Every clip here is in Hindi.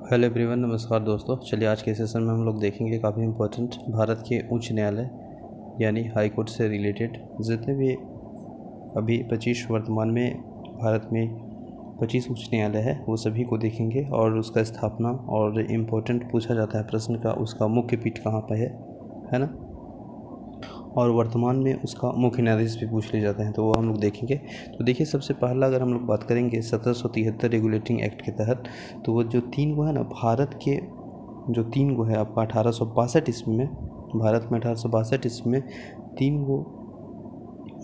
हेलो एवरीवन, नमस्कार दोस्तों। चलिए आज के सेशन में हम लोग देखेंगे काफ़ी इम्पोर्टेंट भारत के उच्च न्यायालय यानी हाई कोर्ट से रिलेटेड जितने भी अभी 25 वर्तमान में भारत में 25 उच्च न्यायालय है वो सभी को देखेंगे और उसका स्थापना और इम्पोर्टेंट पूछा जाता है प्रश्न का उसका मुख्य पीठ कहाँ पर है ना, और वर्तमान में उसका मुख्य न्यायाधीश भी पूछ लिए जाते हैं, तो वो हम लोग देखेंगे। तो देखिए, सबसे पहला अगर हम लोग बात करेंगे 1773 रेगुलेटिंग एक्ट के तहत, तो वो जो 3 गो है ना, भारत के जो 3 गो है आपका 1862 ईस्वी में, भारत में 1862 ईस्वी में 3 गो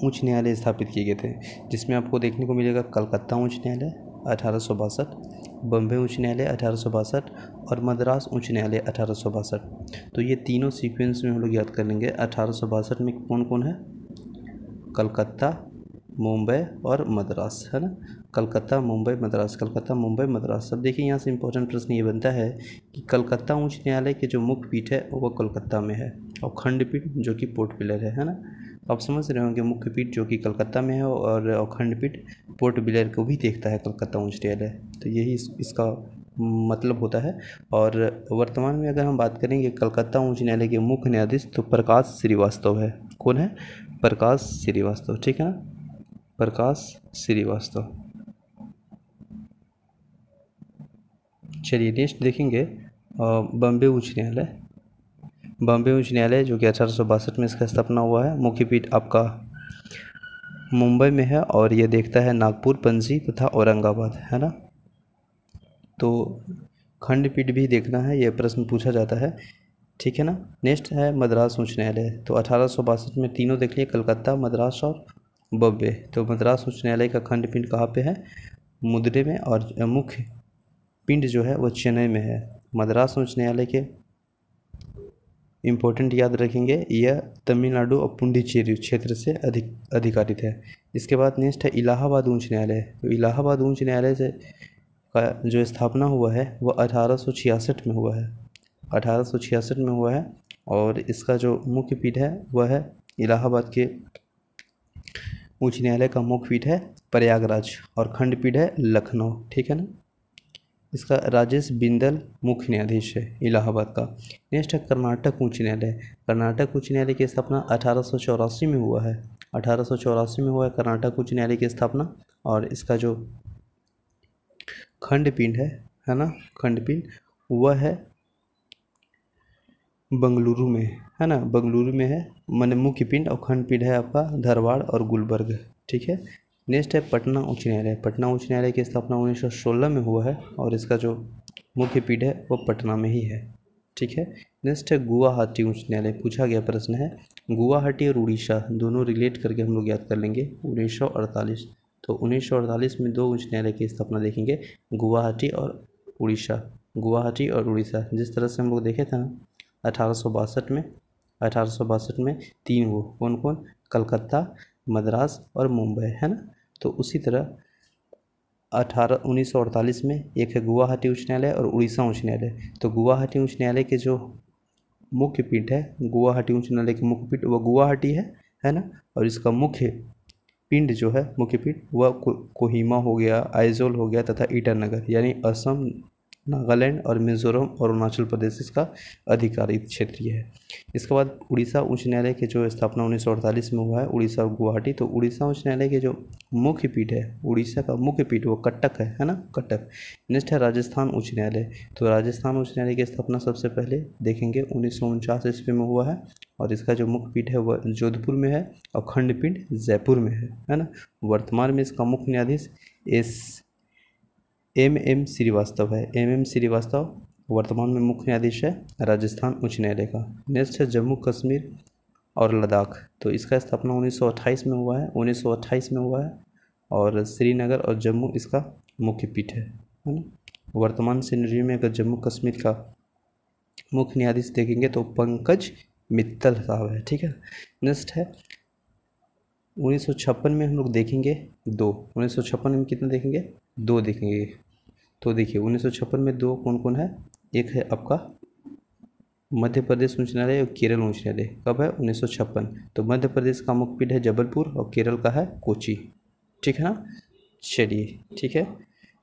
उच्च न्यायालय स्थापित किए गए थे, जिसमें आपको देखने को मिलेगा कलकत्ता उच्च न्यायालय 1862, बम्बई उच्च न्यायालय 1862 और मद्रास उच्च न्यायालय 1862। तो ये तीनों सीक्वेंस में हम लोग याद कर लेंगे। 1862 में कौन कौन है? कलकत्ता, मुंबई और मद्रास, है ना। कलकत्ता, मुंबई, मद्रास, कलकत्ता, मुंबई, मद्रास। अब देखिए, यहाँ से इंपॉर्टेंट प्रश्न ये बनता है कि कलकत्ता उच्च न्यायालय के जो मुख्य पीठ है वो कलकत्ता में है और खंडपीठ जो कि पोर्ट ब्लेयर है ना। आप समझ रहे होंगे, मुख्य पीठ जो कि कलकत्ता में है और खंडपीठ पोर्ट ब्लेयर को भी देखता है कलकत्ता उच्च न्यायालय। तो यही इसका मतलब होता है। और वर्तमान में अगर हम बात करेंगे कलकत्ता उच्च न्यायालय के मुख्य न्यायाधीश, तो प्रकाश श्रीवास्तव है। कौन है? प्रकाश श्रीवास्तव, ठीक है ना, प्रकाश श्रीवास्तव। चलिए नेक्स्ट देखेंगे बॉम्बे उच्च न्यायालय। बॉम्बे उच्च न्यायालय जो कि 1862 में इसका स्थापना हुआ है। मुख्य पीठ आपका मुंबई में है और ये देखता है नागपुर, पणजी तथा औरंगाबाद, है ना। तो खंडपीठ भी देखना है, यह प्रश्न पूछा जाता है, ठीक है ना। नेक्स्ट है मद्रास उच्च न्यायालय। तो 1862 में तीनों देख लिए, कलकत्ता, मद्रास और बॉम्बे। तो मद्रास उच्च न्यायालय का खंडपीठ कहाँ पे है? मुद्रे में, और मुख्य पिंड जो है वो चेन्नई में है। मद्रास उच्च न्यायालय के इम्पोर्टेंट याद रखेंगे, यह तमिलनाडु और पुडुचेरी क्षेत्र से अधिकारित है। इसके बाद नेक्स्ट है इलाहाबाद उच्च न्यायालय। तो इलाहाबाद उच्च न्यायालय से का जो स्थापना हुआ है वो 1866 में हुआ है, 1866 में हुआ है। और इसका जो मुख्य पीठ है वह है इलाहाबाद के उच्च न्यायालय का मुख्य पीठ है प्रयागराज और खंडपीठ है लखनऊ, ठीक है ना। इसका राजेश बिंदल मुख्य न्यायाधीश है इलाहाबाद का। नेक्स्ट है कर्नाटक उच्च न्यायालय। कर्नाटक उच्च न्यायालय की स्थापना 1884 में हुआ है, 1884 में हुआ है कर्नाटक उच्च न्यायालय की स्थापना। और इसका जो खंडपीठ है ना, खंडपीठ वह है बंगलुरु में, है ना, बंगलुरु में है। माने मुख्य पीठ और खंडपीठ है आपका धारवाड़ और गुलबर्ग, ठीक है। नेक्स्ट है पटना उच्च न्यायालय। पटना उच्च न्यायालय की स्थापना 1916 में हुआ है और इसका जो मुख्य पीठ है वो पटना में ही है, ठीक है। नेक्स्ट है गुवाहाटी उच्च न्यायालय। पूछा गया प्रश्न है, गुवाहाटी और उड़ीसा दोनों रिलेट करके हम लोग याद कर लेंगे। 1948, तो 1948 में 2 उच्च न्यायालय की स्थापना देखेंगे, गुवाहाटी और उड़ीसा। गुवाहाटी और उड़ीसा, जिस तरह से हम लोग देखे थे ना 1862 में 3 वो कौन कौन? कलकत्ता, मद्रास और मुंबई, है ना। तो उसी तरह 1948 में एक है गुवाहाटी उच्च न्यायालय और उड़ीसा उच्च न्यायालय। तो गुवाहाटी उच्च न्यायालय के जो मुख्य पीठ है, गुवाहाटी उच्च न्यायालय के मुख्य पीठ वो गुवाहाटी है ना। और इसका मुख्य पिंड जो है, मुख्य पीठ वह कोहिमा हो गया, आइजोल हो गया तथा ईटानगर, यानी असम, नागालैंड और मिजोरम और अरुणाचल प्रदेश इसका अधिकारित क्षेत्रीय है। इसके बाद उड़ीसा उच्च न्यायालय के जो स्थापना 1948 में हुआ है, उड़ीसा और गुवाहाटी। तो उड़ीसा उच्च न्यायालय के जो मुख्य पीठ है, उड़ीसा का मुख्य पीठ वो कटक है ना, कटक। नेक्स्ट है राजस्थान उच्च न्यायालय। तो राजस्थान उच्च न्यायालय की स्थापना सबसे पहले देखेंगे 1949 ईस्वी में हुआ है और इसका जो मुख्य पीठ है वह जोधपुर में है और खंडपीठ जयपुर में है ना। वर्तमान में इसका मुख्य न्यायाधीश एम श्रीवास्तव है। एम श्रीवास्तव वर्तमान में मुख्य न्यायाधीश है राजस्थान उच्च न्यायालय का। नेक्स्ट है जम्मू कश्मीर और लद्दाख। तो इसका स्थापना 1928 में हुआ है, 1928 में हुआ है और श्रीनगर और जम्मू इसका मुख्य पीठ है ना। वर्तमान सिनेरियो में अगर जम्मू कश्मीर का मुख्य न्यायाधीश देखेंगे तो पंकज मित्तल साहब है, ठीक है। नेक्स्ट है 1956 में हम लोग देखेंगे 2। 1956 में कितने देखेंगे? 2 देखेंगे। तो देखिए 1956 में 2 कौन कौन है? एक है आपका मध्य प्रदेश उच्च न्यायालय और केरल उच्च न्यायालय। कब है? 1956। तो मध्य प्रदेश का मुख्य पीठ है जबलपुर और केरल का है कोची, ठीक है ना। चलिए ठीक है।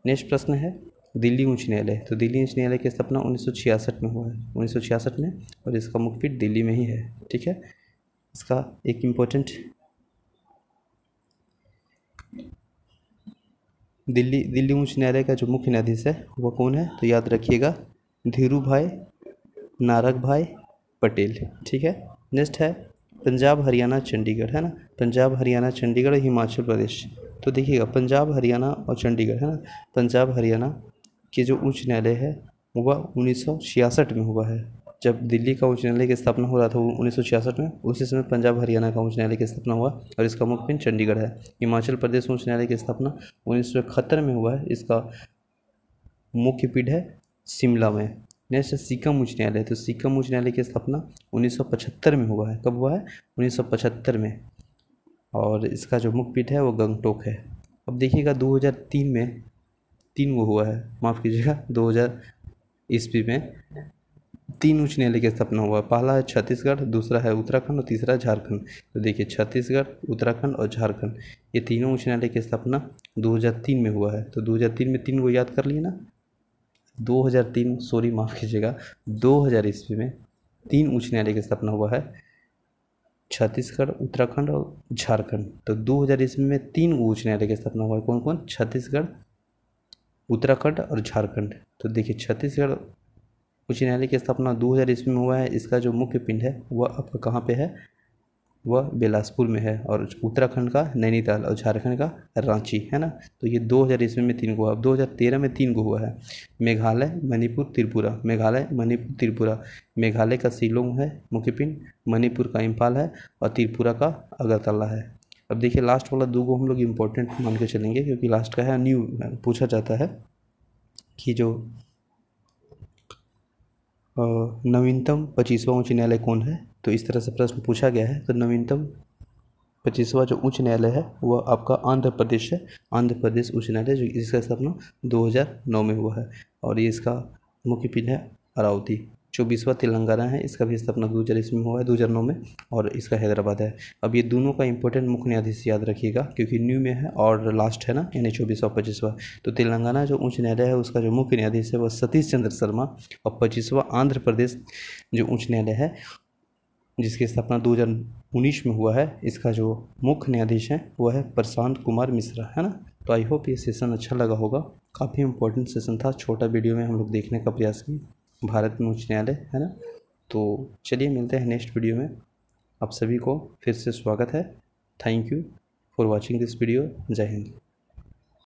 नेक्स्ट प्रश्न है दिल्ली उच्च न्यायालय, तो दिल्ली उच्च न्यायालय की स्थापना 1966 में हुआ है, 1966 में, और इसका मुख्य पीठ दिल्ली में ही है। ठीक है, इसका एक इम्पोर्टेंट दिल्ली उच्च न्यायालय का जो मुख्य न्यायाधीश है वो कौन है, तो याद रखिएगा धीरू भाई नारक भाई पटेल। ठीक है, नेक्स्ट है पंजाब हरियाणा चंडीगढ़, है ना, पंजाब हरियाणा चंडीगढ़ हिमाचल प्रदेश। तो देखिएगा पंजाब हरियाणा और चंडीगढ़, है ना, पंजाब हरियाणा के जो उच्च न्यायालय है वह 1966 में हुआ है। जब दिल्ली का उच्च न्यायालय की स्थापना हो रहा था वो 1966 में, उसी समय पंजाब हरियाणा का उच्च न्यायालय की स्थापना हुआ और इसका मुख्य पीठ चंडीगढ़ है। हिमाचल प्रदेश उच्च न्यायालय की स्थापना 1971 में हुआ है, इसका मुख्य पीठ है शिमला में। नेक्स्ट है सिक्किम उच्च न्यायालय, तो सिक्किम उच्च न्यायालय की स्थापना 1975 में हुआ है। कब हुआ है, 1975 में, और इसका जो मुख्य पीठ है वो गंगटोक है। अब देखिएगा 2003 में 3 वो हुआ है, माफ़ कीजिएगा 2000 ईस्वी में 3 उच्च न्यायालय की स्थापना हुआ है। पहला है छत्तीसगढ़, दूसरा है उत्तराखंड और तीसरा है झारखंड। तो देखिए छत्तीसगढ़, उत्तराखंड और झारखंड, ये तीनों उच्च न्यायालय की स्थापना 2003 में हुआ है। तो 2003 में 3 को याद कर लिए ना, 2003 सॉरी माफ़ कीजिएगा 2000 ईस्वी में 3 उच्च न्यायालय की स्थापना हुआ है, छत्तीसगढ़, उत्तराखंड और झारखंड। तो 2000 ईस्वी में 3 उच्च न्यायालय की स्थापना हुआ है, कौन कौन, छत्तीसगढ़, उत्तराखंड और झारखंड। तो देखिए छत्तीसगढ़ उच्च न्यायालय की स्थापना 2000 ईस्वी में हुआ है, इसका जो मुख्य पिंड है वह आपका कहाँ पे है, वह बिलासपुर में है, और उत्तराखंड का नैनीताल और झारखंड का रांची, है ना। तो ये 2000 ईस्वी में 3 को हुआ। अब 2013 में 3 को हुआ है, मेघालय, मणिपुर, त्रिपुरा, मेघालय, मणिपुर, त्रिपुरा। मेघालय का शिलोंग है मुख्य पिंड, मणिपुर का इम्फाल है और त्रिपुरा का अगरतला है। अब देखिए लास्ट वाला 2 को हम लोग इम्पोर्टेंट मान के चलेंगे क्योंकि लास्ट का है न्यू, पूछा जाता है कि जो नवीनतम 25वां उच्च न्यायालय कौन है, तो इस तरह से प्रश्न पूछा गया है। तो नवीनतम 25वां जो उच्च न्यायालय है वह आपका आंध्र प्रदेश है, आंध्र प्रदेश उच्च न्यायालय, जो इसका स्थापना 2009 में हुआ है, और ये इसका मुख्य पीठ है अरावती। 24वां तेलंगाना है, इसका भी स्थापना 2000 ईस्वी में हुआ है, 2009 में, और इसका हैदराबाद है। अब ये दोनों का इंपॉर्टेंट मुख्य न्यायाधीश याद रखिएगा क्योंकि न्यू में है और लास्ट है ना, यानी 24वां 25वां। तो तेलंगाना जो उच्च न्यायालय है उसका जो मुख्य न्यायाधीश है वह सतीश चंद्र शर्मा, और 25वां आंध्र प्रदेश जो उच्च न्यायालय है जिसकी स्थापना 2019 में हुआ है, इसका जो मुख्य न्यायाधीश है वह है प्रशांत कुमार मिश्रा, है ना। तो आई होप ये सेशन अच्छा लगा होगा, काफ़ी इंपॉर्टेंट सेशन था, छोटा वीडियो में हम लोग देखने का प्रयास किए भारत में उच्च न्यायालय, है ना। तो चलिए मिलते हैं नेक्स्ट वीडियो में, आप सभी को फिर से स्वागत है। Thank you for watching this video. जय हिंद।